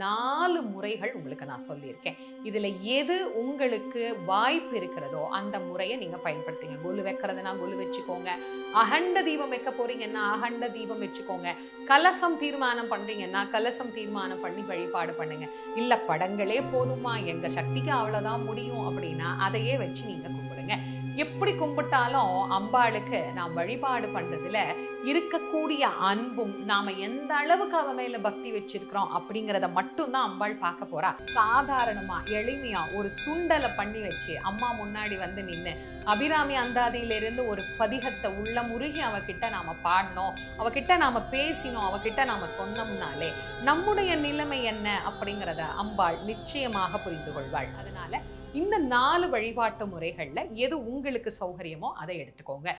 4 முறைகள் உங்களுக்கு நான் சொல்லியிருக்கேன். இதுல எது உங்களுக்கு வாய்ப்பு இருக்கிறதோ அந்த முறையை நீங்க பயன்படுத்துங்க. கொலு வைக்கிறதுனா கொலு வச்சுக்கோங்க. அகண்ட தீபம் வைக்க போறீங்கன்னா அகண்ட தீபம் வச்சுக்கோங்க. கலசம் தீர்மானம் பண்றீங்கன்னா கலசம் தீர்மானம் பண்ணி வழிபாடு பண்ணுங்க. இல்ல படங்களே போதுமா, எங்க சக்திக்கு அவ்வளவுதான் முடியும் அப்படின்னா அதையே வச்சு நீங்க கும்பிடுங்க. எப்படி கும்பிட்டாலும் அம்பாளுக்கு நாம் வழிபாடு பண்றதுல இருக்கக்கூடிய அன்பும் நாம எந்த அளவுக்கு அவ மேல பக்தி வச்சிருக்கிறோம் அப்படிங்கறத மட்டும் தான் அம்பாள் பார்க்க போறா. சாதாரணமா எளிமையா ஒரு சுண்டலை பண்ணி வச்சு அம்மா முன்னாடி வந்து நின்னு அபிராமி அந்தாதியிலிருந்து ஒரு பதிகத்தை உள்ள முருகி அவகிட்ட நாம பாடணும், அவகிட்ட நாம பேசினோம், அவகிட்ட நாம சொன்னோம்னாலே நம்முடைய நிலைமை என்ன அப்படிங்கிறத அம்பாள் நிச்சயமாக புரிந்து கொள்வாள். அதனால இந்த 4 வழிபாட்டு முறைகள்ல எது உங்களுக்கு சௌகரியமோ அதை எடுத்துக்கோங்க.